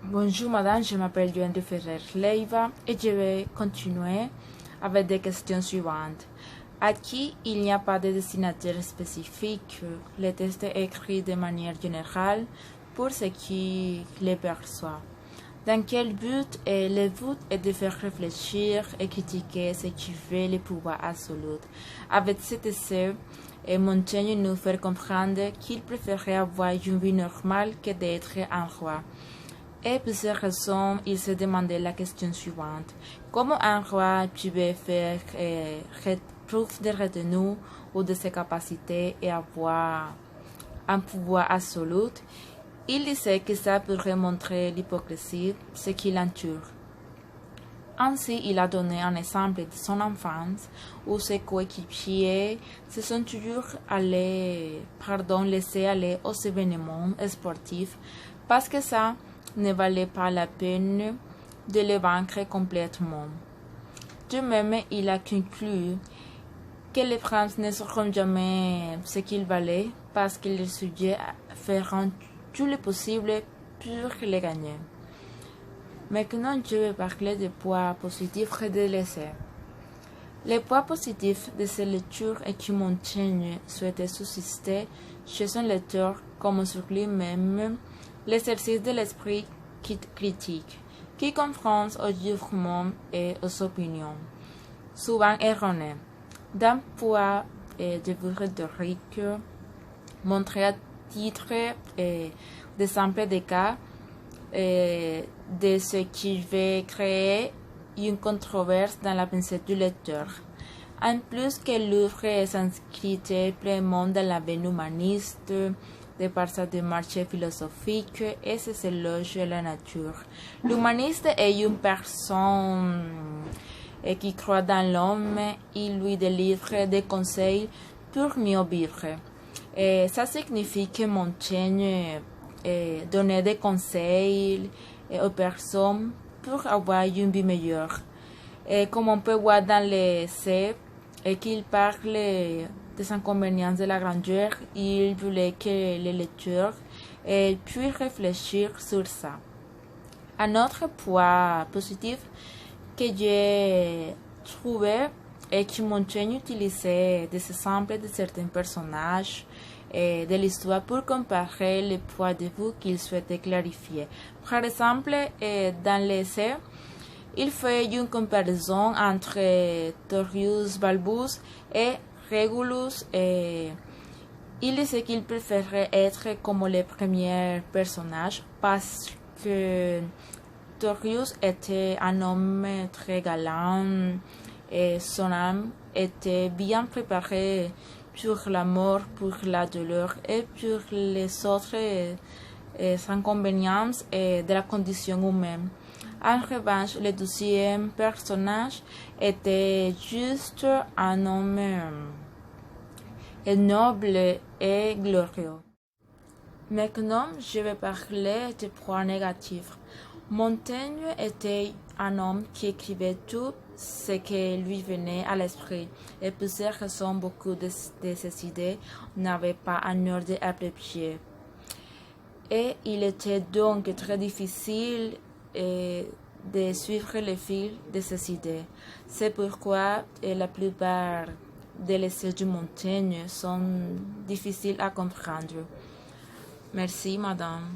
Bonjour madame, je m'appelle Joanne de Ferrer-Leiva et je vais continuer avec des questions suivantes. À qui il n'y a pas de destinataire spécifique, le texte est écrit de manière générale pour ce qui les perçoit. Dans quel but? Le but est de faire réfléchir et critiquer ce qui veut le pouvoir absolu. Avec cet essai, Montaigne nous fait comprendre qu'il préférait avoir une vie normale que d'être un roi. Et pour cette raison, il se demandait la question suivante. Comment un roi pouvait faire preuve de retenue ou de ses capacités et avoir un pouvoir absolu? Il disait que ça pourrait montrer l'hypocrisie, ce qui l'entoure. Ainsi, il a donné un exemple de son enfance où ses coéquipiers se sont toujours laissés aller aux événements sportifs parce que ça ne valait pas la peine de les vaincre complètement. De même, il a conclu que les princes ne seront jamais ce qu'ils valaient parce que les sujets feront tout le possible pour les gagner. Maintenant, je vais parler des points positifs de l'essai. Les points positifs de cette lecture est que Montaigne souhaitait susciter chez son lecteur, comme sur lui-même, l'exercice de l'esprit critique, qui confronte aux jugements et aux opinions, souvent erronées. D'un point de vue rhétorique, montrer à titre d'exemple des cas de ce qui va créer une controverse dans la pensée du lecteur. En plus que l'œuvre s'inscrit pleinement dans la veine humaniste, de par sa démarche philosophique et ses éloges de la nature. L'humaniste est une personne qui croit dans l'homme, il lui délivre des conseils pour mieux vivre. Et ça signifie que Montaigne donnait des conseils aux personnes pour avoir une vie meilleure. Et comme on peut voir dans l'essai, qu'il parle des inconvénients de la grandeur, il voulait que les lecteurs puissent réfléchir sur ça. Un autre point positif que j'ai trouvé est que Montaigne utilisait des exemples de certains personnages de l'histoire pour comparer les points de vue qu'il souhaitait clarifier. Par exemple, dans l'essai, il fait une comparaison entre Torrius Balbus et Regulus. Il disait qu'il préférait être comme les premiers personnages parce que Torrius était un homme très galant et son âme était bien préparée pour la mort, pour la douleur et pour les autres inconvénients de la condition humaine. En revanche, le deuxième personnage était juste un homme noble et glorieux. Maintenant, je vais parler des points négatifs. Montaigne était un homme qui écrivait tout ce qui lui venait à l'esprit, et pour ces raisons, beaucoup de ses idées n'avaient pas un ordre approprié. Et il était donc très difficile de suivre le fil de ces idées. C'est pourquoi la plupart des essais de Montaigne sont difficiles à comprendre. Merci, madame.